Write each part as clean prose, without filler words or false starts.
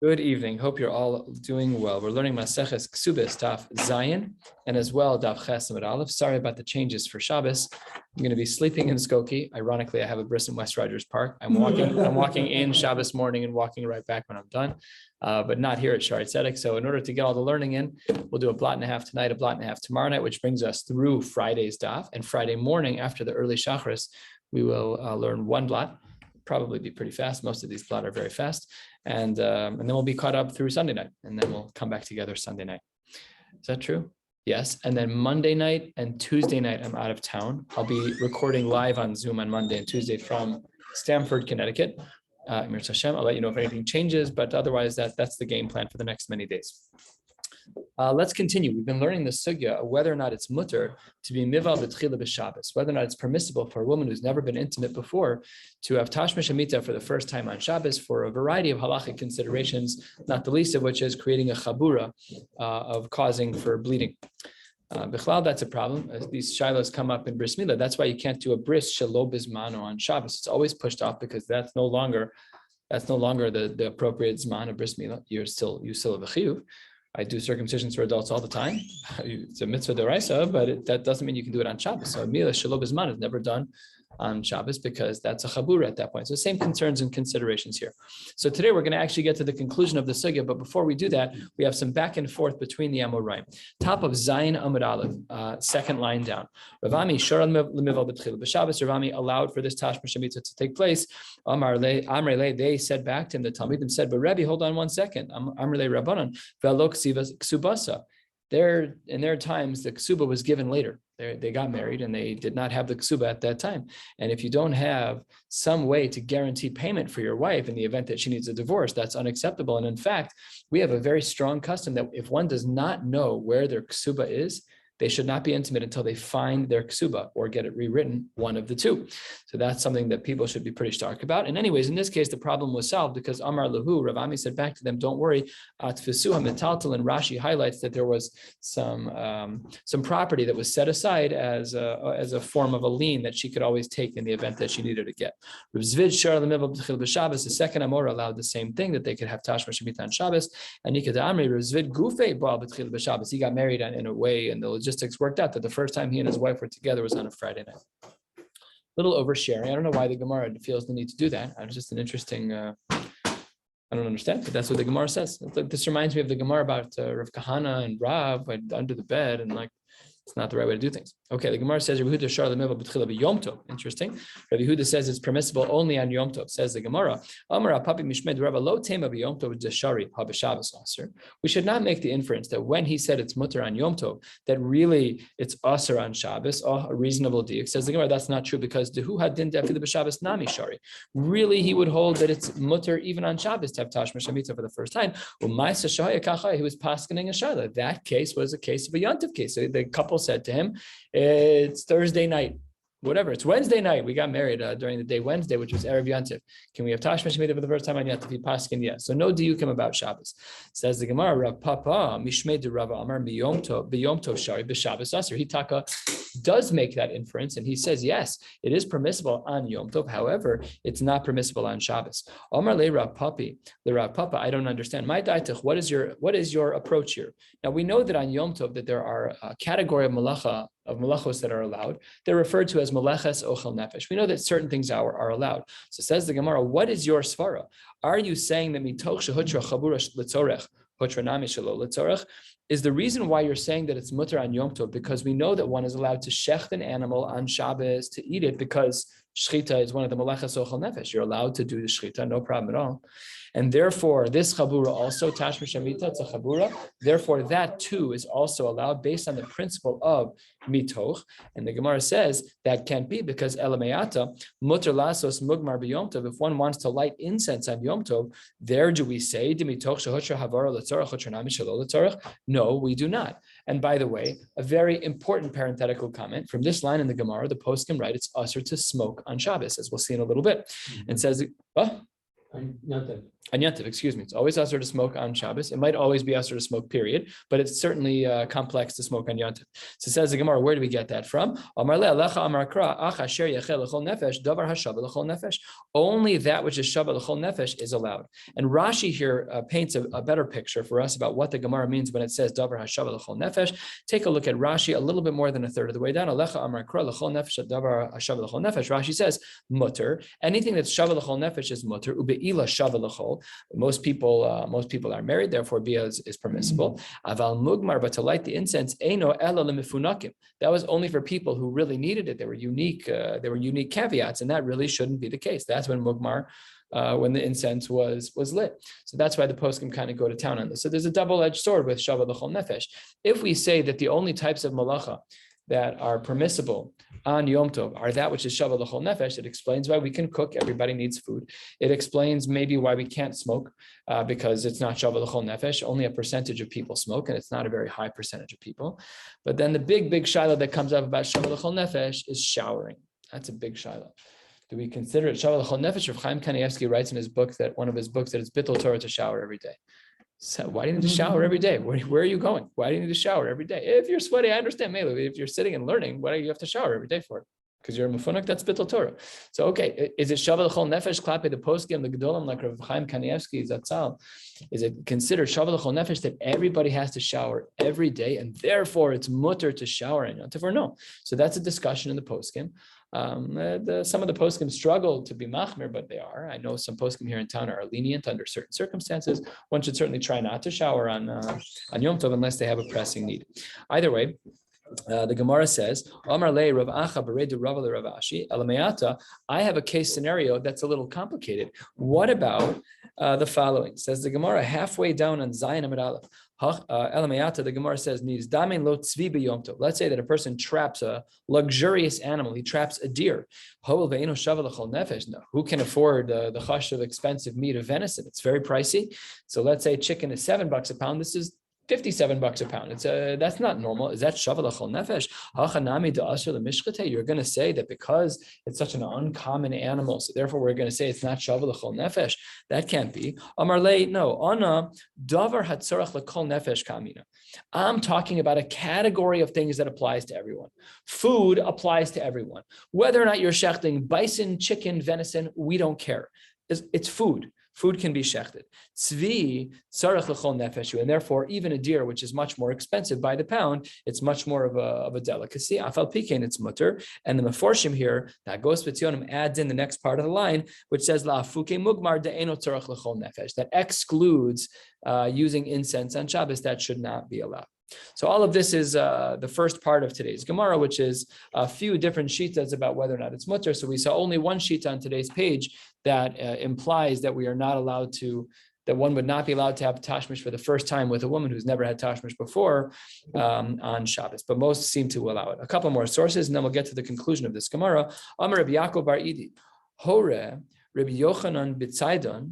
Good evening. Hope you're all doing well. We're learning Maseches Kesubos, Daf Zayin, and as well Daf Ches and Aleph. Sorry about the changes for Shabbos. I'm going to be sleeping in Skokie. Ironically, I have a bris in West Rogers Park. I'm walking in Shabbos morning and walking right back when I'm done, but not here at Shari Tzedek. So in order to get all the learning in, we'll do a blot and a half tonight, a blot and a half tomorrow night, which brings us through Friday's Daf. And Friday morning, after the early Shacharis, we will learn one blot. Probably be pretty fast. Most of these blot are very fast. And then we'll be caught up through Sunday night, and then we'll come back together Sunday night. Is that true? Yes. And then Monday night and Tuesday night, I'm out of town. I'll be recording live on Zoom on Monday and Tuesday from Stamford, Connecticut. I'll let you know if anything changes, but otherwise that's the game plan for the next many days. Let's continue. We've been learning the sugya of whether or not it's mutter to be mival b'tchila b'Shabbos, whether or not it's permissible for a woman who's never been intimate before to have tashmish hamita for the first time on Shabbos for a variety of halachic considerations, not the least of which is creating a chabura of causing for bleeding. Bichlal, that's a problem. As these shilos come up in bris milah, that's why you can't do a bris shelo bizmano on Shabbos. It's always pushed off because that's no longer the appropriate zman of bris milah. You still have a chiyuv. I do circumcisions for adults all the time. It's a mitzvah deraisa, but that doesn't mean you can do it on Shabbos. So milah shelo bizman is never done on Shabbos because that's a chabura at that point. So same concerns and considerations here. So today we're going to actually get to the conclusion of the sugya, but before we do that, we have some back and forth between the Amoraim. Top of Zayin Amud Aleph, second line down. Ravami Sharal Lemival B'Tchila B'Shabbos. Ravami allowed for this Tashmish Shemitah to take place. Amrele, they said back to him, the Talmidim said, but Rebbe, hold on 1 second. Amrele Rabbanan V'Lo Kesubasa. In their times, the ksuba was given later. They got married and they did not have the ksuba at that time. And if you don't have some way to guarantee payment for your wife in the event that she needs a divorce, that's unacceptable. And in fact, we have a very strong custom that if one does not know where their ksuba is, they should not be intimate until they find their ksuba or get it rewritten, one of the two. So that's something that people should be pretty stark about. And anyways, in this case, the problem was solved because Amar Lahu, Rav Ami said back to them, don't worry, Atfisuha metaltal, and Rashi highlights that there was some property that was set aside as a form of a lien that she could always take in the event that she needed to get. Rav Zvid Shar Lemival B'Tchila B'Shabbos, the second Amora allowed the same thing, that they could have Tashmish Shemitah on Shabbos. And Nikad Amri, Rav Zvid Gufei Ba'al B'Tchila B'Shabbos, he got married in a way, and the logistics worked out that the first time he and his wife were together was on a Friday night. Little oversharing. I don't know why the Gemara feels the need to do that. It's just an interesting, I don't understand, but that's what the Gemara says. This reminds me of the Gemara about Rav Kahana and Rav went under the bed and it's not the right way to do things. Okay, the Gemara says Rabbi Yehuda Shar Lemival B'Tchila B'Yom Tov. Interesting. Rabbi Yehuda says it's permissible only on Yom Tov. Says the Gemara. Amar Papi Mishmed Rabba Lo Tema B'Yom Tov Deshari HaB'Shabbos Aser. We should not make the inference that when he said it's mutter on Yom Tov, that really it's Aser on Shabbos, a reasonable diuk. Says the Gemara, that's not true because Dehu Hadin Defi B'Shabbos Nami Shari. Really, he would hold that it's mutter even on Shabbos to have Tashmish Shemitah for the first time. He was paskening a shayla. That case was a case of a yontiv case. So the couple said to him, it's Thursday night, whatever, it's Wednesday night. We got married during the day Wednesday, which was Erev Yontif. Can we have Tashmish Shemitah for the first time on Yontif? Paskin, yes. So no diukim about Shabbos. Says the Gemara, Rav Papa, Mishmei de Rav Amar B'Yom Tov Shari B'Shabbos Aser. Hitaka does make that inference, and he says, yes, it is permissible on Yom Tov. However, it's not permissible on Shabbos. Amar le Rav Papi, the Rav Papa, I don't understand. My daitach, what is your approach here? Now we know that on Yom Tov that there are a category of malachos that are allowed. They're referred to as meleches ochel nefesh. We know that certain things are allowed. So says the Gemara, what is your svara? Are you saying that mitoch shehutra chabura litzorech, hutra nami shelo litzorech, is the reason why you're saying that it's mutter on Yom Tov because we know that one is allowed to shecht an animal on Shabbos to eat it because shchita is one of the meleches ochel nefesh. You're allowed to do the shchita, no problem at all. And therefore, this chabura also, tashmish shemitah, it's a chabura. Therefore, that too is also allowed based on the principle of mitoch. And the Gemara says that can't be because elameata, mutter lasos mugmar b'yom tov. If one wants to light incense on Yom Tov, there do we say, dimitoch shehutra havara letzorach, hutra nami shelo letzorach? No, we do not. And by the way, a very important parenthetical comment from this line in the Gemara, the poskim write, it's usher to smoke on Shabbos, as we'll see in a little bit. And says, On Yontif, excuse me. It's always usher to smoke on Shabbos. It might always be usher to smoke, period, but it's certainly complex to smoke on Yontif. So says the Gemara, where do we get that from? Only that which is Shabbat l'chol nefesh is allowed. And Rashi here paints a better picture for us about what the Gemara means when it says davar hashabat l'chol nefesh. Take a look at Rashi a little bit more than a third of the way down. Rashi says mutter. Anything that's Shabbat l'chol nefesh is mutter. Ube'ila Shabbat l'chol. Most people are married, therefore bia is permissible. Aval mugmar, but to light the incense, eino ela lemifunakim. That was only for people who really needed it. There were unique caveats, and that really shouldn't be the case. That's when mugmar, when the incense was lit. So that's why the poskim kind of go to town on this. So there's a double-edged sword with Shabbat l'chol nefesh. If we say that the only types of malacha that are permissible on Yom Tov are that which is Shabbat l'chol nefesh, it explains why we can cook. Everybody needs food. It explains maybe why we can't smoke because it's not Shabbat l'chol nefesh. Only a percentage of people smoke, and it's not a very high percentage of people. But then the big shiloh that comes up about Shabbat l'chol nefesh is showering. That's a big shiloh. Do we consider it Shabbat l'chol nefesh? Rav Chaim Kanievsky writes in one of his books that it's bittul Torah to shower every day. So why do you need to shower every day? Where are you going? Why do you need to shower every day? If you're sweaty, I understand, Melu. If you're sitting and learning, why do you have to shower every day for? Because you're a mefunak, that's bittul Torah. So, okay, is it Shabbat l'chol nefesh klape the poskim, the gedolim, like Rav Chaim Kanievsky, Zatzal? Is it considered Shabbat l'chol nefesh that everybody has to shower every day, and therefore it's mutter to shower in Yom Tov, or no? So that's a discussion in the poskim. Some of the poskim struggle to be machmir, but they are. I know some poskim here in town are lenient under certain circumstances. One should certainly try not to shower on Yom Tov unless they have a pressing need. Either way, the Gemara says, Amar le Rav Acha beredu Rav le Rav Ashi elamayata. I have a case scenario that's a little complicated. What about the following? Says the Gemara halfway down on Zayin Amud Aleph. Elamayata, the Gemara says, let's say that a person traps a luxurious animal. He traps a deer. Who can afford the chash of expensive meat of venison? It's very pricey. So let's say chicken is $7 a pound. This is $57 a pound. That's not normal. Is that Shabbat l'chol nefesh? You're going to say that because it's such an uncommon animal, so therefore we're going to say it's not Shabbat l'chol nefesh. That can't be. Amar le, no. Ana davar hatzorach l'kol nefesh kamina. I'm talking about a category of things that applies to everyone. Food applies to everyone. Whether or not you're shechting bison, chicken, venison, we don't care. It's food. Food can be shechted. Tzvi tzarech l'chol nefeshu, and therefore even a deer, which is much more expensive by the pound, it's much more of a delicacy. Afal pikein, it's mutter. And the meforshim here, that goes Tzionim adds in the next part of the line, which says la'afuke mugmar de'eno tzarech l'chol nefesh, that excludes using incense on Shabbos. That should not be allowed. So all of this is the first part of today's Gemara, which is a few different shitas about whether or not it's mutter. So we saw only one shita on today's page that implies that we are not allowed to, that one would not be allowed to have tashmish for the first time with a woman who's never had tashmish before on Shabbos. But most seem to allow it. A couple more sources, and then we'll get to the conclusion of this Gemara. Amar Rabbi Yaakov bar Idi, Hore Rabbi Yochanan b'Tzaydon,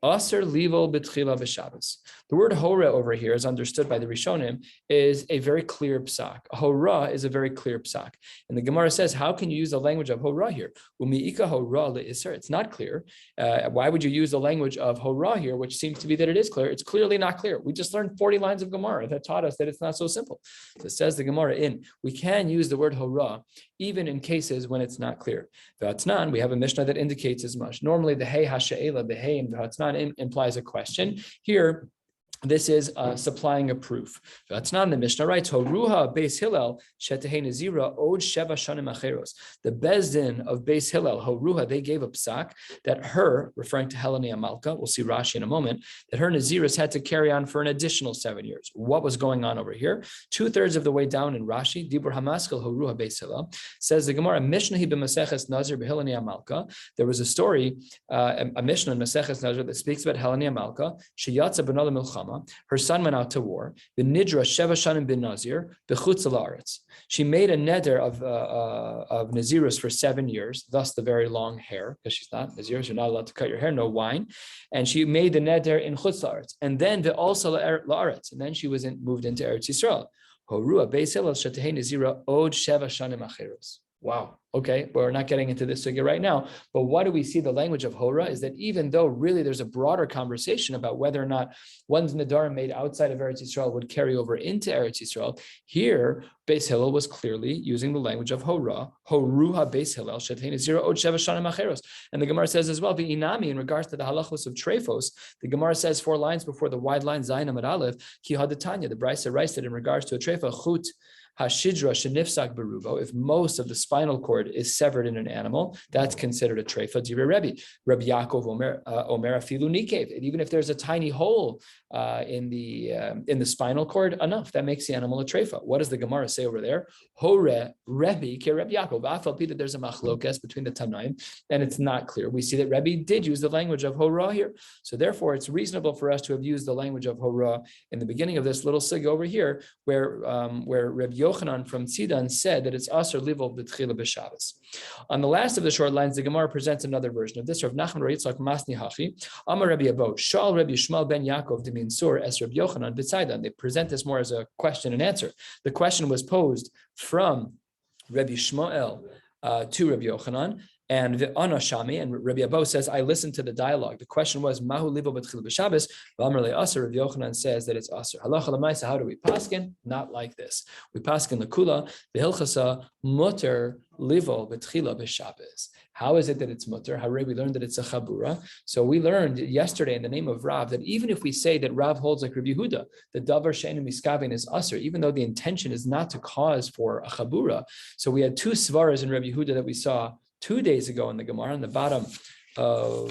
Aser livol b'tchila b'Shabbos. The word hora over here, is understood by the Rishonim, is a very clear psak. Hora is a very clear psak. And the Gemara says, how can you use the language of hora here? Umi'ika hora le'isr. It's not clear. Why would you use the language of hora here, which seems to be that it is clear? It's clearly not clear. We just learned 40 lines of Gemara that taught us that it's not so simple. So it says the Gemara we can use the word hora even in cases when it's not clear. V'atznan, we have a Mishnah that indicates as much. Normally the hey hasha'ela, the hey in v'atznan implies a question. Here, this is supplying a proof. That's not in the Mishnah, right? Horuha Beis Hillel shetehei nazira od sheva shanim acheros. The Bezdin of Beis Hillel, Horuha, they gave a psak that her, referring to Helene Amalka, we'll see Rashi in a moment, that her naziris had to carry on for an additional 7 years. What was going on over here? 2/3 of the way down in Rashi, Dibur Hamaskil Horuha Beis Hillel, says the Gemara, Mishnah hi b'Maseches Nazir b'Helene Amalka. There was a story, a Mishnah in Maseches Nazir that speaks about Helene Amalka. Sheyatza b'nala milchama. Her son went out to war. The Nidra Sheva Shanim bin Nazir b'chutz la'aretz. She made a neder of Nazirus for 7 years, thus the very long hair, because she's not Nazirus, you're not allowed to cut your hair, no wine. And she made the neder in chutz la'aretz, and then the also la'aretz, and then she moved into Eretz Yisrael. Horua Beis Hillel shetehei Nazira od Sheva Shanim acheros. Wow. Okay, we're not getting into this sugya right now, but what do we see? The language of Hora is that even though really there's a broader conversation about whether or not one's Nadarim made outside of Eretz Yisrael would carry over into Eretz Yisrael, here Beis Hillel was clearly using the language of Hora, Horuha Beis Hillel, Shetein Zira Od Sheva Shana Macheros. And the Gemara says as well, V'inami, in regards to the halachos of Trefos, the Gemara says 4 lines before the wide line, Zayin Amud Aleph, Ki Hadatanya, the Brisa writes that in regards to a Trefa, Chut Hashidra shenifsak berubo. If most of the spinal cord is severed in an animal, that's considered a treifa. Divrei Rabbi Yaakov Omer afilu nikev. And even if there's a tiny hole in the spinal cord, enough that makes the animal a treifa. What does the Gemara say over there? Hore Rebbe ke Rabbi Yaakov. Afal that there's a machlokes between the Tanaim, and it's not clear. We see that Rebbe did use the language of hora here, so therefore it's reasonable for us to have used the language of hora in the beginning of this little sugya over here, where Rabbi Yochanan from Tzidan said that it's aser livol b'tchila b'Shabbos. On the last of the short lines, the Gemara presents another version of this. Rav Nachman Yitzchak Masni Hachi, Amar Rabbi Abo, Shal Rabbi Shmuel ben Yaakov d'min Sur es Rabbi Yochanan b'Tzidan. They present this more as a question and answer. The question was posed from Rabbi Shmuel to Rabbi Yochanan, and the Anashami, and Rabbi Abo says, I listened to the dialogue. The question was, Mahu libo b'tchila b'Shabbos, v'amar le'aser. Rabbi Yochanan says that it's aser. Halacha l'maisa, how do we paskin? Not like this. We paskin l'kula, v'hilchasa, mutter livo b'tchila b'Shabbos. How is it that it's mutter? Harei, we learned that it's a chabura. So we learned yesterday in the name of Rav that even if we say that Rav holds like Rabbi Yehuda, the davar she'enu miskavin is aser, even though the intention is not to cause for a chabura. So we had 2 svaras in Rabbi Yehuda that we saw 2 days ago in the Gemara, on the bottom of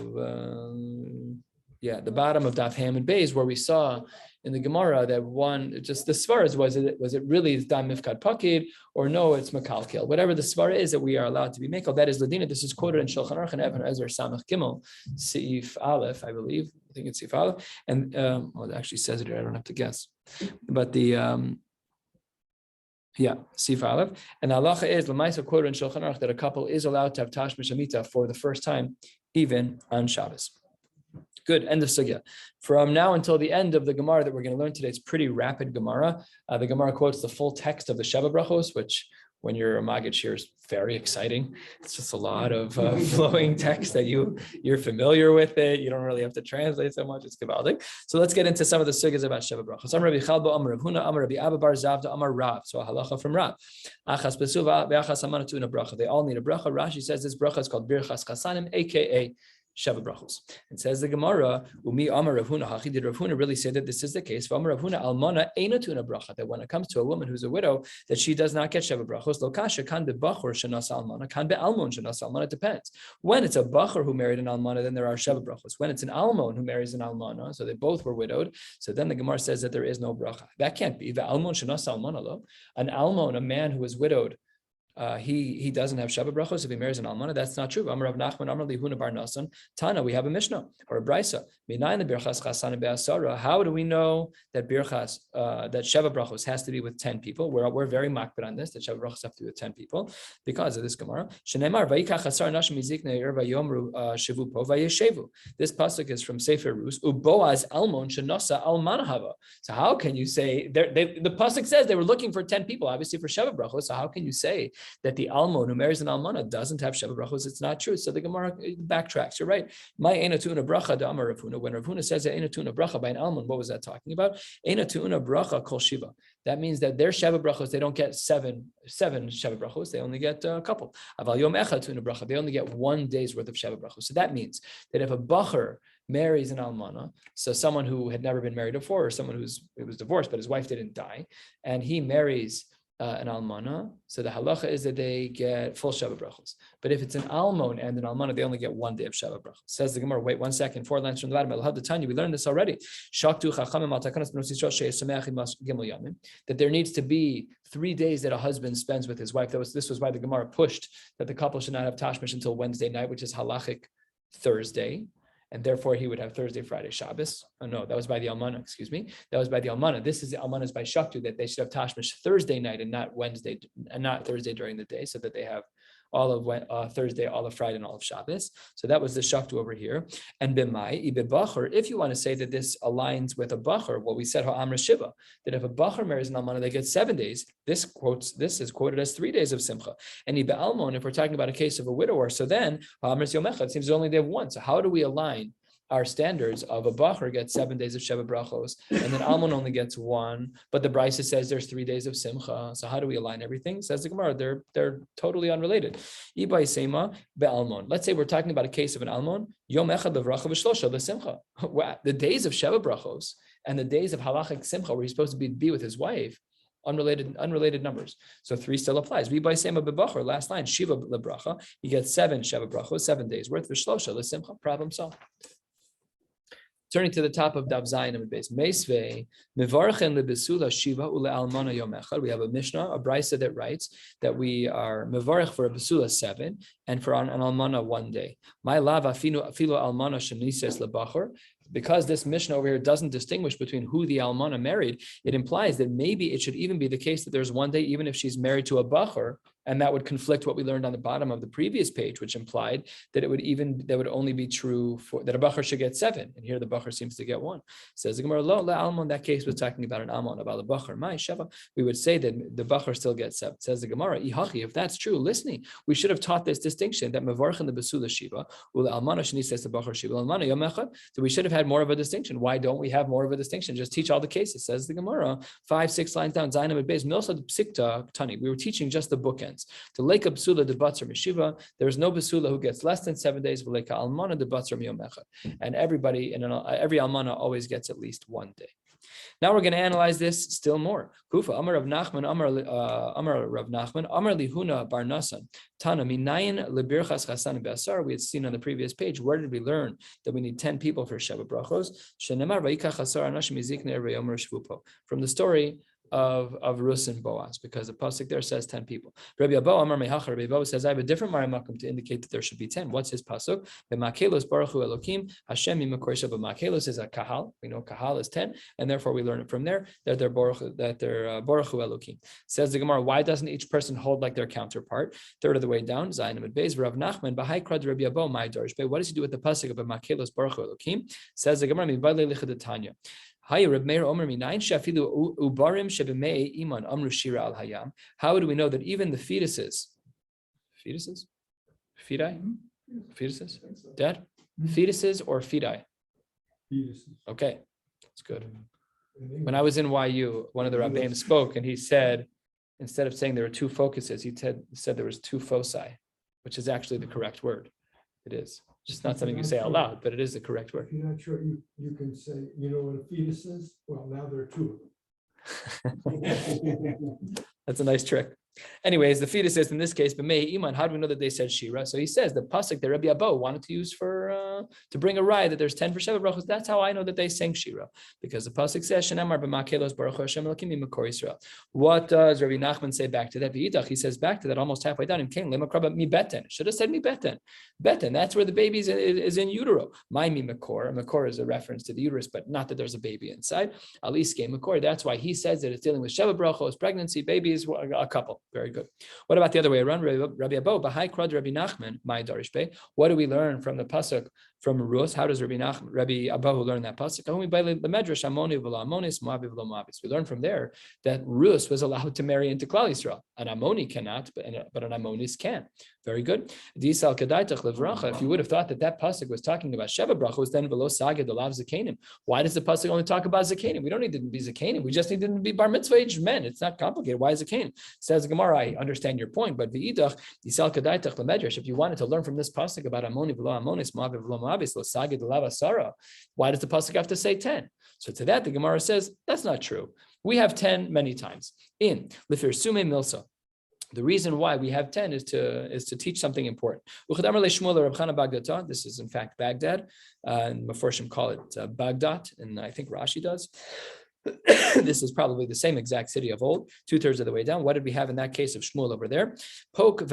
the bottom of Daf Ham and Beis, where we saw in the Gemara that one, just the svaras, was it really dam mifkad pakid, or no, it's makalkel. Whatever the svara is that we are allowed to be makel, that is ladina. This is quoted in Shulchan Aruch and Even Ezer Samach Gimel Seif Aleph, I believe. I think it's Seif Aleph, and it actually says it here. I don't have to guess, but the Sif Aleph. And the halacha is, l'maisa quoted in Shulchan Aruch, that a couple is allowed to have tashmish amita for the first time, even on Shabbos. Good, end of sugya. From now until the end of the Gemara that we're going to learn today, it's pretty rapid Gemara. The Gemara quotes the full text of the Sheva Brachos, which when you're a Maggid shiur is very exciting. It's just a lot of flowing text that you're familiar with it. You don't really have to translate so much. It's gewaldig. So let's get into some of the sugyas about Sheva Brachos. Amar Rabbi Chalbo, Amar Rav Huna, Amar Rabbi Abba Bar Zavda, Amar Rav. So a halacha from Rav. Achas besuva ve'achas amanatu in a bracha. They all need a bracha. Rashi says this bracha is called Birchas Chasanim, aka Sheva Brachos. And says the Gemara, Umi Amar Rav Huna Hachi, did Rav Huna really say that this is the case? Amar Rav Huna Almana Eina Tuna Bracha, that when it comes to a woman who's a widow, that she does not get Sheva Brachos. Lokasha kan be bachor shenas almana, kan be almon shenas almana. It depends. When it's a bachor who married an almana, then there are Sheva Brachos. When it's an almon who marries an almana, so they both were widowed, so then the Gemara says that there is no bracha. That can't be. The almon shenas almana lo. An almon, a man who is widowed, he doesn't have Sheva Brachos if he marries an almana. That's not true. Amar Rav Nachman, Amar Lihuna Bar Nasan, Tana, we have a Mishnah or a Brisa. How do we know that Birchas, that Sheva Brachos has to be with 10 people? We're very makbid on this, that Sheva Brachos have to be with 10 people because of this Gemara. This pasuk is from Sefer Rus. Uboaz almon shenosa almana hava. So how can you say the pasuk says they were looking for 10 people, obviously for Sheva Brachos? So how can you say that the almon who marries an almana doesn't have Sheva Brachos? It's not true. So the Gemara backtracks. You're right. My eina tuna bracha da Amar Rav Huna. When Rav Huna says that eina tuna bracha by an almon, what was that talking about? Eina tuna bracha kol shiva. That means that their Sheva Brachos, they don't get seven Sheva Brachos. They only get a couple. Aval yom echad tuna bracha. They only get 1 day's worth of Sheva Brachos. So that means that if a bacher marries an almana, so someone who had never been married before, or someone who was divorced but his wife didn't die, and he marries an almana, so the halacha is that they get full Sheva Brachos. But if it's an almon and an almana, they only get 1 day of Sheva Brachos. Says the Gemara, wait 1 second, 4 lines from the bottom. We learned this already. That there needs to be 3 days that a husband spends with his wife. This was why the Gemara pushed that the couple should not have tashmish until Wednesday night, which is halachic Thursday. And therefore he would have Thursday, Friday, Shabbos. Oh no, that was by the Almana, excuse me. That was by the Almana. This is the Almana's by Shaktu, that they should have Tashmish Thursday night and not Wednesday, and not Thursday during the day, so that they have all of Thursday, all of Friday, and all of Shabbos. So that was the shaftu over here. And b'mai, ibibachar, if you want to say that this aligns with a bachar, well, we said ha'amra shiva, that if a bachar marries an almana, they get 7 days. This is quoted as 3 days of simcha. And ibe almon, if we're talking about a case of a widower, so then ha'amras yom echad, it seems only they have one. So how do we align our standards of a bachar gets 7 days of Sheva Brachos, and then Almon only gets 1, but the Brisa says there's 3 days of Simcha. So how do we align everything? Says the Gemara, they're totally unrelated. Ibai Sema be'Almon. Let's say we're talking about a case of an Almon, Yom Echad levracha v'shlosha l'simcha. Wow, the days of Sheva Brachos and the days of Halachic Simcha, where he's supposed to be with his wife, unrelated numbers. So 3 still applies. Ibai Sema be'Bachar, last line, Shiva lebracha, he gets 7 Sheva Brachos, 7 days worth v'shlosha l'simcha. Problem solved. Turning to the top of Daf Zayin and base, Meisvei Mevarchen lebesula shiva ule almana yom echad. We have a Mishnah, a Brisa that writes that we are mevarech for a besula 7 and for an almana 1 day. My lava filo almana shenises lebachor. Because this Mishnah over here doesn't distinguish between who the almana married, it implies that maybe it should even be the case that there's 1 day, even if she's married to a bachor, and that would conflict what we learned on the bottom of the previous page, which implied that that would only be true for that a bachor should get 7, and here the bachor seems to get 1. Says the Gemara, lo almon. That case was talking about an almon, about a bachor. My sheva, we would say that the bachor still gets 7. Says the Gemara, ihachi. If that's true, listening, we should have taught this distinction that mevarchen the besula shiva ul almana sheni says the bachor shiva almana yom echad. So we should have had more of a distinction. Why don't we have more of a distinction? Just teach all the cases. Says the Gemara, 5-6 lines down. Zainam at base milsa psikta tani. We were teaching just the bookends. To leka besula de batzar mishiva. There is no besula who gets less than 7 days. V'leka almana de batzar miyom echad. And everybody in every almana always gets at least 1 day. Now we're going to analyze this still more. Kufa Amar Rav Nachman Amar Rav Nachman Amar Lihuna Bar Nasan Tana Minayin Lebirchas Chasan Be'asar. We had seen on the previous page. Where did we learn that we need 10 people for Sheva Brachos? Shenemar Vayikach Hasar Anashim Yizikne Reyomer Shvupo. From the story of Rus and Boaz, because the pasuk there says 10 people. Rabbi Abba Amar Mehacha. Rabbi Abba says I have a different Marimakum to indicate that there should be 10. What's his pasuk? B'makelos Baruch Hu Elokim Hashem Imakorsha. B'makelos is a kahal. We know kahal is 10, and therefore we learn it from there that they're Baruch Hu Elokim. Says the Gemara, why doesn't each person hold like their counterpart? Third of the way down, Zayin Amid Beis, Rav Nachman B'hai Krad Rabbi Abba My Darish. What does he do with the pasuk of B'makelos Baruch Hu Elokim? Says the Gemara, Mibalei Lichadatanya. How do we know that even the fetuses, dead, fetuses or feti? Okay, that's good. When I was in YU, one of the rabbanim spoke, and he said, instead of saying there were 2 focuses, he said there was 2 foci, which is actually the correct word. It is. Just not something you say out loud, but it is the correct word. If you're not sure, you can say, you know what a fetus is? Well, now there are 2 of them. That's a nice trick. Anyways, the fetus is in this case, but Mei Iman, how do we know that they said Shira? So he says the pasuk that Rabbi Abba wanted to use for to bring a raya that there's 10 for Sheva Brachos. That's how I know that they sang Shira, because the pasuk says Shenamar b'makelos Baruch Hashem Elokim Makor Yisrael. What does Rabbi Nachman say back to that? V'idach, he says back to that almost halfway down. Should have said mi beten. Beten, that's where the baby is in utero. My mi makor. Makor is a reference to the uterus, but not that there's a baby inside. Aliske makor. That's why he says that it's dealing with Sheva Brachos, pregnancy, babies, a couple. Very good. What about the other way around? Rabbi Abba, Bahai Krad Rabbi Nachman, my Darish Bey. What do we learn from the pasuk from Rus? How does Rabbi Abba learn that pasuk? We learn from there that Rus was allowed to marry into Klal Yisrael. An Ammoni cannot, but an Ammonis can. Very good. If you would have thought that pasuk was talking about Sheva Brachos, then velo saged alav zakenim. Why does the pasuk only talk about zakenim? We don't need to be zakenim. We just need to be bar mitzvah age men. It's not complicated. Why zakenim? Says the Gemara, I understand your point, but v'idach yisal kadaitach lemedrash. If you wanted to learn from this pasuk about Ammoni velo Ammonis, Moav velo Moabis, lo saged alav asara, why does the pasuk have to say 10? So to that, the Gemara says that's not true. We have 10 many times in lifir sume milsa. The reason why we have 10 is to teach something important. This is in fact Baghdad, and Meforshim call it Baghdad, and I think Rashi does. This is probably the same exact city of old, 2/3 of the way down. What did we have in that case of Shmuel over there? There's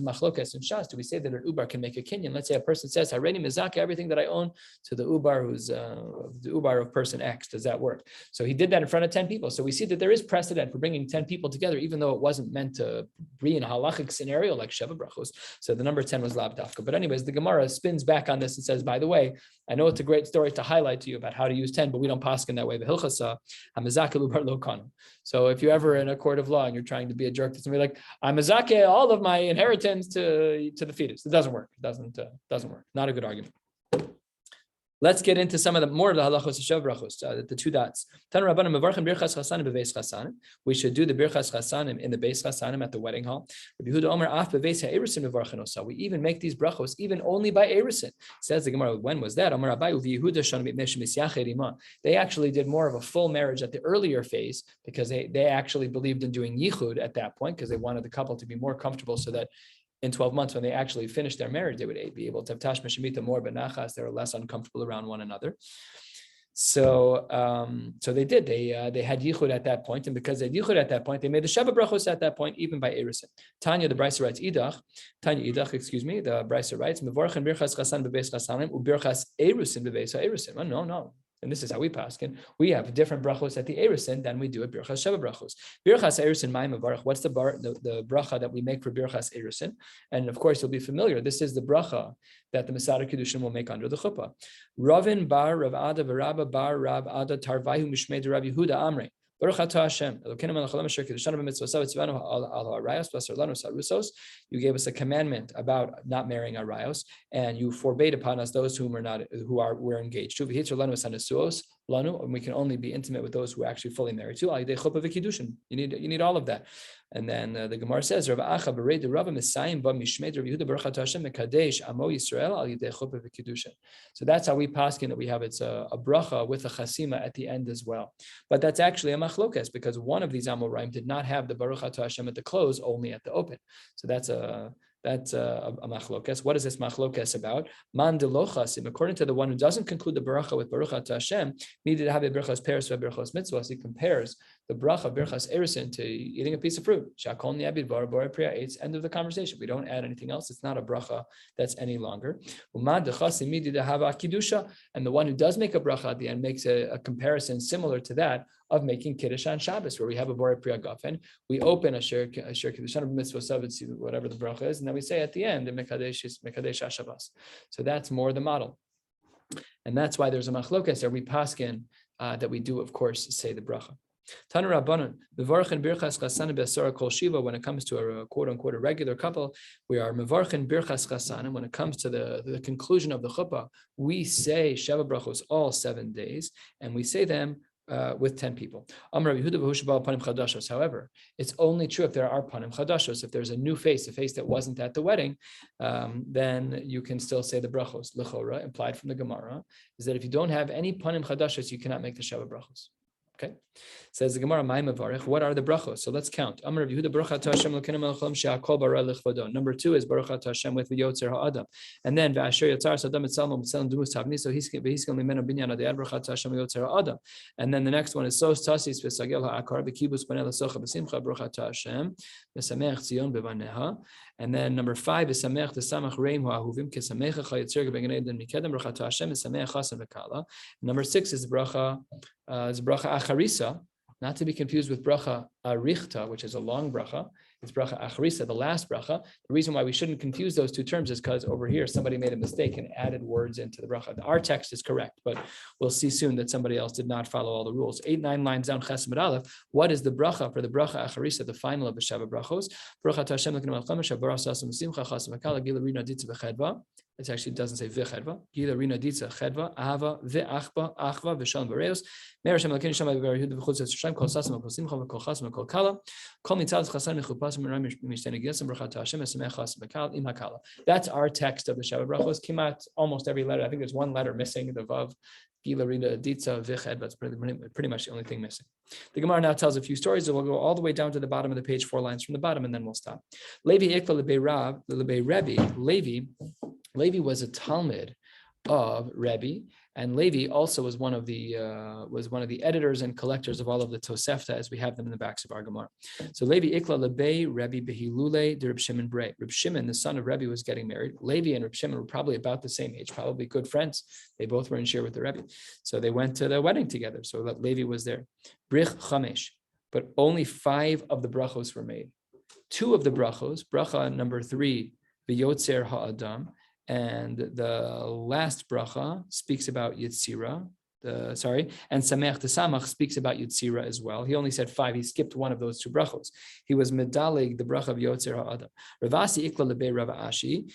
a machlokes in Shas. Do we say that an ubar can make a kinyan? Let's say a person says, I already mizaka everything that I own to the ubar who's the ubar of person X. Does that work? So he did that in front of 10 people. So we see that there is precedent for bringing 10 people together, even though it wasn't meant to be in a halachic scenario like Sheva Brachos. So the number 10 was Lav Dafka. But anyways, the Gemara spins back on this and says, by the way, I know it's a great story to highlight to you about how to use 10, but we don't paskin that way. So if you're ever in a court of law and you're trying to be a jerk to somebody like, I'm mizake all of my inheritance to the fetus, it doesn't work. It doesn't work. Not a good argument. Let's get into some of the more of the halachos of brachos, the two dots. We should do the birchas chasanim in the beis chasanim at the wedding hall. We even make these brachos even only by erisin. Says the Gemara, when was that? They actually did more of a full marriage at the earlier phase because they actually believed in doing yichud at that point because they wanted the couple to be more comfortable so that in 12 months, when they actually finished their marriage, they would be able to have tashma shemita more benachas. They were less uncomfortable around one another. So they did. They had yichud at that point, and because they had yichud at that point, they made the sheva brachos at that point, even by erisin. Tanya, the Brisa writes, the Brisa writes, mevorchen birchas chasan bebeis chasanim ubirchas erusin bebeis ha'erusin. Well, no. And this is how we paskin. We have different brachos at the erisin than we do at birchas sheva brachos. Birchas erisin ma'im avarach. What's the bracha that we make for birchas erisin? And of course, you'll be familiar. This is the bracha that the Masada Kiddushin will make under the chuppah. Ravin bar Rav Ada v'Rabba bar Rav Ada tarvayu mishmei de Rav Yehuda Amrei. Baruch atah Hashem. You gave us a commandment about not marrying arayos, and you forbade upon us those who were engaged. And we can only be intimate with those who are actually fully married to. You need all of that. And then the Gemara says, Rav Acha b'rei de Rava Messiah ba mishmei de Rav Yehuda Baruch atah Hashem mekadesh amo Yisrael al yidei chuppah v'kiddushin. So that's how we paskin that we have it's a bracha with a chasima at the end as well. But that's actually a machlokes because one of these Amoraim did not have the Baruch atah Hashem at the close, only at the open. So that's a machlokes. What is this machlokes about? Man delochasim, according to the one who doesn't conclude the bracha with Baruch atah Hashem, needed to have a birchas peres or birchas mitzvahs. He compares the bracha birchas erisin to eating a piece of fruit. Shakol niabid bar bar priya. It's end of the conversation. We don't add anything else. It's not a bracha that's any longer. Uman dechasim needed to have a kiddusha, and the one who does make a bracha at the end makes a comparison similar to that of making kiddush on Shabbos, where we have a borei priya gafen. We open a shir kiddushan of mitzvah savet, whatever the bracha is, and then we say at the end, mekadesh Shabbos. So that's more the model, and that's why there's a machlokes there. We paskin that we do, of course, say the bracha. Tanu Rabbanon, mevarchen birchas chasanim be'asara kol shiva. When it comes to a quote unquote a regular couple, we are mevarchen birchas chasanim. When it comes to the conclusion of the chuppah, we say sheva brachos all 7 days, and we say them with 10 people. However, it's only true if there are panim chadashos. If there's a new face, a face that wasn't at the wedding, then you can still say the brachos. L'chora, implied from the Gemara, is that if you don't have any panim chadashos, you cannot make the sheva brachos. Okay, says the Gemara, what are the brachos? So let's count. Number 2 is Baruch atah Hashem with Yotzer Ha'adam, and then V'asher Yotzar Sadam Etzalmo B'Tzelem Dumus Tavni. So he's Limeno Binyan Adayad Baruch atah Hashem Yotzer Ha'adam, and then the next one is Sos Tasis V'Sagel Ha'akar B'Kibus Panei L'Socha B'Simcha Baruch atah Hashem V'Samech Tzion B'Vaneha. And then number 5 is Samech T'Samach Reim Ha'ahuvim K'Samecha Chayitzir B'Gan Eden Mikedem Baruch atah Hashem V'Samech Chasam V'Kala. Number 6 is bracha acharisa, not to be confused with bracha arichta, which is a long bracha. It's bracha acharisa, the last bracha. The reason why we shouldn't confuse those two terms is because over here somebody made a mistake and added words into the bracha. Our text is correct, but we'll see soon that somebody else did not follow all the rules. 8-9 lines down, Ches Amud Aleph. What is the bracha for the bracha acharisa, the final of the Sheva brachos? Bracha atah Hashem l'kinem al-chamesh habaras asam simcha chas v'kala gila rina ditza v'chedva. It actually doesn't say v'chedva. Gila rina ditza chedva ahava v'achva achva v'shalom v'reos. Meir Hashem l'kinem shamay v'yehud v'chutz v'shem kol sasam v'kol simcha v'kol chasam v'kol kala. Kol mitzad chasan v'chupas v'meram mishtene gisam bracha atah Hashem v'samech chas v'kala im hakala. That's our text of the Sheva brachos. Came out almost every letter. I think there's one letter missing, the vav. Gila rina ditza v'ched. That's pretty much the only thing missing. The Gemara now tells a few stories, and we'll go all the way down to the bottom of the page, 4 lines from the bottom, and then we'll stop. Levi ikla lebei Rav, lebei Rebbe. Levi was a Talmud of Rebbe, and Levi also was one of the editors and collectors of all of the Tosefta, as we have them in the backs of our Gemara. So Levi ikla lebei Rebbe behilule de Reb Shimon brei. Reb Shimon, the son of Rebbe, was getting married. Levi and Reb Shimon were probably about the same age, probably good friends. They both were in shiur with the Rebbe, so they went to the wedding together. So Levi was there. Brich chamesh, but only 5 of the brachos were made. 2 of the brachos, bracha number 3, v'yotzer ha'adam. And the last bracha speaks about Yitzira, and Sameach Tesamach speaks about Yitzira as well. He only said 5. He skipped one of those 2 brachos. He was medalig the bracha of Yotzer Ha'adam. Ravasi ikla lebe Rav Ashi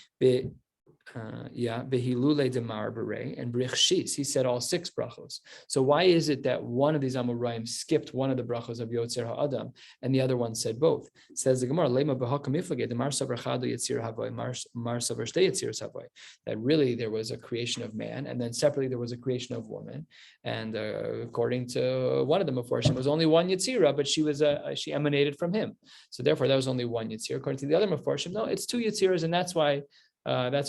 behilule demar b'rei and brichshis. He said all 6 brachos. So why is it that one of these Amoraim skipped one of the brachos of Yotzer Ha'adam and the other one said both? Says the Gemara, lema b'hakam iflage demar savar chado Yitzir havoy mar savar shtei Yitziros havoy. That really there was a creation of man, and then separately there was a creation of woman. And according to one of the Meforshim, was only one Yitzira, but she emanated from him. So therefore, that was only one Yitzira. According to the other Meforshim, no, it's 2 Yitziras, and that's why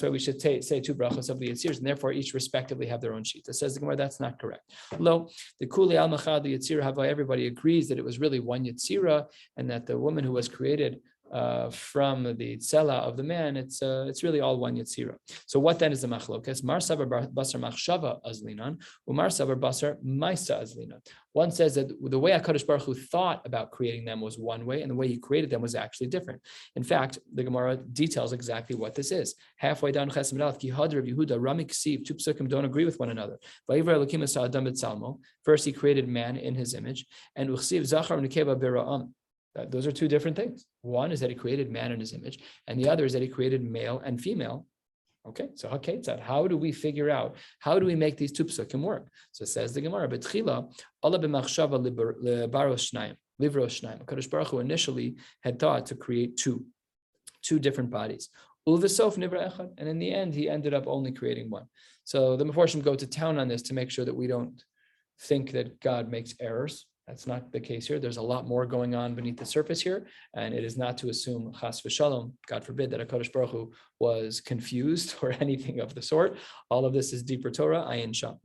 we should say 2 brachos of the Yitziras, and therefore each respectively have their own sheet. It says the Gemara, that's not correct. Lo, the Kuli al Machad, the Yitzira Havai, everybody agrees that it was really one Yitzira, and that the woman who was created from the tzela of the man, it's really all one Yitzira. So what then is the machlokas? Mar savar basar machshava azlinan, umar savar basar maisa azlinan. One says that the way HaKadosh Baruch Hu thought about creating them was one way, and the way he created them was actually different. In fact, the Gemara details exactly what this is. Halfway down Chesed Aleph, Ki Hadar of Yehuda, Rami Ksiv, 2 psukim don't agree with one another. Vayivra Elokim es ha'adam b'tzalmo. First, he created man in his image, and Uchsiv Zachar v'Nekeva b'ra'am. Those are 2 different things. One is that he created man in his image, and the other is that he created male and female. Okay, so how do we figure out, how do we make these 2 psukim work? So it says the Gemara, B'tchila, Allah b'machshava libaros shnayim, livros shnayim. HaKadosh Baruch Hu initially had thought to create two different bodies. Ulv'sof nivra echad, and in the end, he ended up only creating one. So the Meforshim go to town on this to make sure that we don't think that God makes errors. That's not the case here. There's a lot more going on beneath the surface here, and it is not to assume, chas v'shalom, God forbid, that HaKadosh Baruch Hu was confused or anything of the sort. All of this is deeper Torah, ayin sham.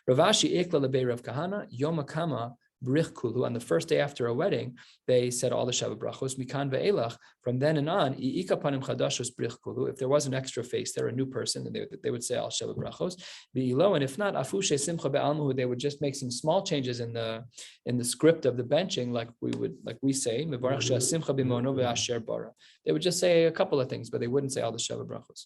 Rav Ashi ekla lebei Rav Kahana, yom hakama brich kulu. On the first day after a wedding, they said all the Shabbat brachos. Mikan ve'elach. From then and on, i'ika panim chadashos brich kulu. If there was an extra face, they're a new person, and they would say all Shabbat brachos. Ve'ilo, and if not, afushe simcha be'almuhu. They would just make some small changes in the script of the benching, like we say mevarach she'simcha b'mono ve'asher bara. They would just say a couple of things, but they wouldn't say all the Shabbat brachos.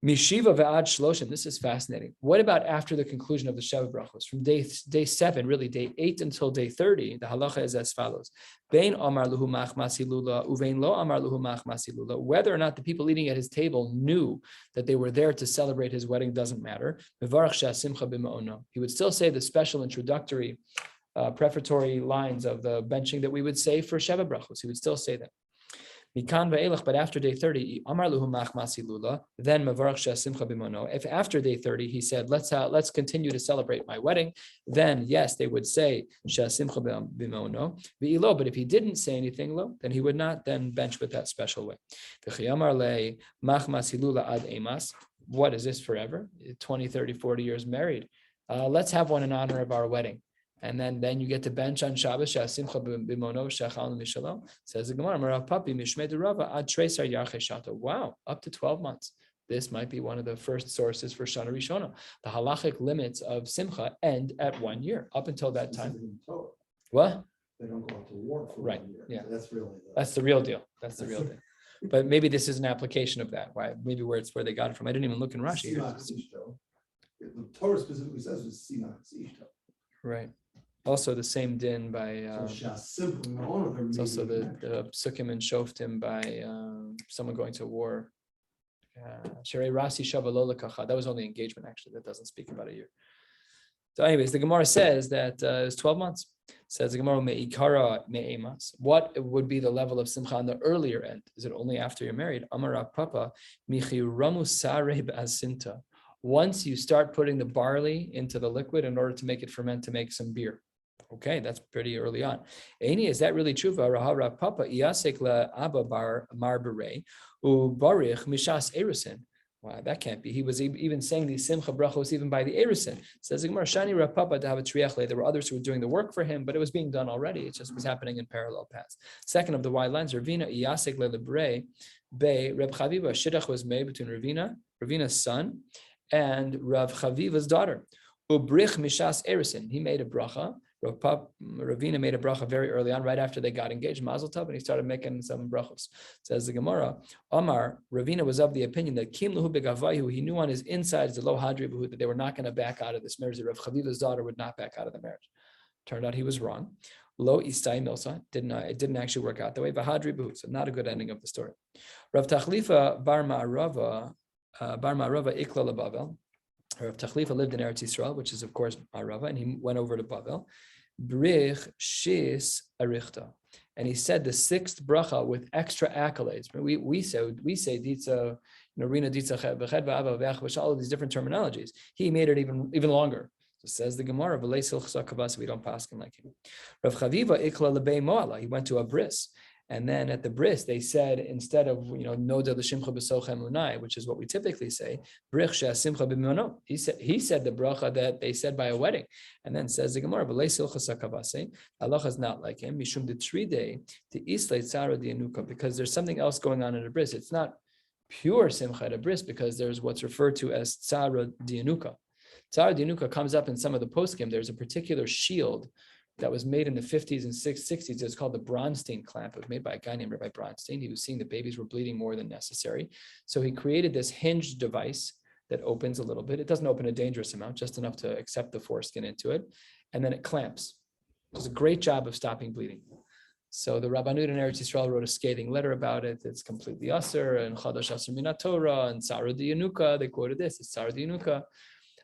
Mishiva ve'ad shloshim. This is fascinating. What about after the conclusion of the Shabbat brachos? From day 7, really day 8 until day 30, the halacha is as follows: Bein amar luhu mach masilula, uvein lo amar luhu mach masilula. Whether or not the people eating at his table knew that they were there to celebrate his wedding doesn't matter. Mevarach she'asimcha b'ma'ono. He would still say the special introductory, prefatory lines of the benching that we would say for Shabbat brachos. He would still say that. But after day 30, then if after day 30 he said, let's continue to celebrate my wedding, then yes, they would say bimono. But if he didn't say anything, then he would not then bench with that special way. What is this forever? 20, 30, 40 years married. Let's have one in honor of our wedding. And then you get to bench on Shabbos. Says the Gemara, wow, up to 12 months. This might be one of the first sources for Shana Rishona. The halachic limits of Simcha end at 1 year. Up until that time. What? They don't go to war for right. 1 year. Yeah, that's the real deal. That's the real deal. But maybe this is an application of that. Why? Maybe where they got it from. I didn't even look in Rashi. The Torah specifically says it's right. Also, the same din by. It's also the psukim and shoftim by someone going to war. Sherei Rasi Shavalolakacha. That was only engagement, actually. That doesn't speak about a year. So, anyways, the Gemara says that it was 12 months. Says the Gemara, me'ikara me'emas. What would be the level of simcha on the earlier end? Is it only after you're married? Amara Papa michiramu sareh b'asinta. Once you start putting the barley into the liquid in order to make it ferment to make some beer. Okay, that's pretty early on. Eini, is that really true? Rahara Papa iyasek la abba bar mar berei ubarich mishas erusin. Wow, that can't be. He was even saying these simcha brachos even by the Erusin. Says the Gemara, Shani Rapapa to have a triachle. There were others who were doing the work for him, but it was being done already. It just was happening in parallel paths. Second of the wide lines, Ravina Iyasek Lelebre Be Reb Chaviva. Shidduch was made between Ravina's son, and Rav Chaviva's daughter. Ubrich Mishas Erusin. He made a bracha. Ravina made a bracha very early on, right after they got engaged, Mazel Tov, and he started making some brachos. Says the Gemara, Omar, Ravina was of the opinion that Kim Luhu Begavayu, he knew on his insides, the Lo Hadri Buhu, that they were not going to back out of this marriage, that Rav Chaviva's daughter would not back out of the marriage. Turned out he was wrong. Lo Istai Milsa, it didn't actually work out that way. Vahadri Buhu, so not a good ending of the story. Rav Tachlifa Bar Ma'arava Ikla Labavel. Rav Tachlifa lived in Eretz Yisrael, which is of course Arava, and he went over to Bavel. Brich Shis Arichta, and he said the sixth bracha with extra accolades. We say Ditza, Rina Ditza V'Chedva, all of these different terminologies. He made it even longer. So says the Gemara, we don't pass him like him. Rav Chaviva Ikla Lebei Moala. He went to a bris. And then at the bris, they said, instead of, Noda l'shimcha b'sochem lunai, which is what we typically say, brich she'asimcha b'mimono. He said the bracha that they said by a wedding. And then says the Gemara, v'lei silcha sakavase, Allah is not like him, mishum detride, to islay tzara dianuka, because there's something else going on in a bris. It's not pure simcha at a bris, because there's what's referred to as tzara dianuka. Tzara dianuka comes up in some of the poskim. There's a particular shield that was made in the 50s and 60s. It's called the Bronstein clamp. It was made by a guy named Rabbi Bronstein. He was seeing the babies were bleeding more than necessary. So he created this hinged device that opens a little bit. It doesn't open a dangerous amount, just enough to accept the foreskin into it. And then it clamps. It does a great job of stopping bleeding. So the Rabbanut in Eretz Yisrael wrote a scathing letter about it. It's completely asur, and Chadash Asur Minat Torah, and Tzara Dianuka. They quoted this, it's Tzara Dianuka.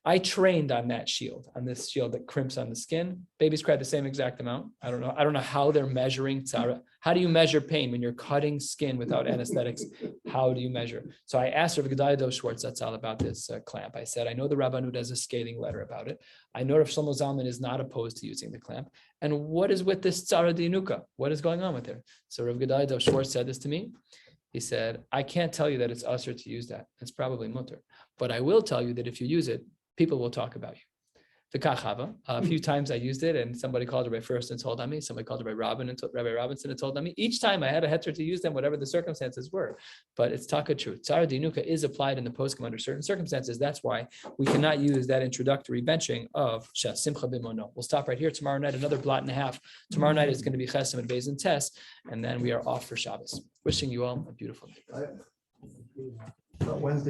I trained on that shield, on this shield that crimps on the skin. Babies cry the same exact amount. I don't know how they're measuring tzara. How do you measure pain when you're cutting skin without anesthetics? How do you measure? So I asked Rav Gedaliah Dov Schwartz, that's all about this clamp. I said, I know the Rabbanut has a scathing letter about it. I know Rav Shlomo Zalman is not opposed to using the clamp. And what is with this tzara dianuka? What is going on with it? So Rav Gedaliah Dov Schwartz said this to me. He said, I can't tell you that it's usher to use that. It's probably mutter. But I will tell you that if you use it, people will talk about you. The kachava. A few times I used it, and somebody called Rabbi First and told on me. Somebody called Rabbi Robinson and told on me. Each time I had a heter to use them, whatever the circumstances were. But it's taka true. Tzara dinuka is applied in the poskim under certain circumstances. That's why we cannot use that introductory benching of simcha b'mono. We'll stop right here tomorrow night. Another blot and a half. Tomorrow night is going to be chesem and beis and tes, and then we are off for Shabbos. Wishing you all a beautiful day. Wednesday.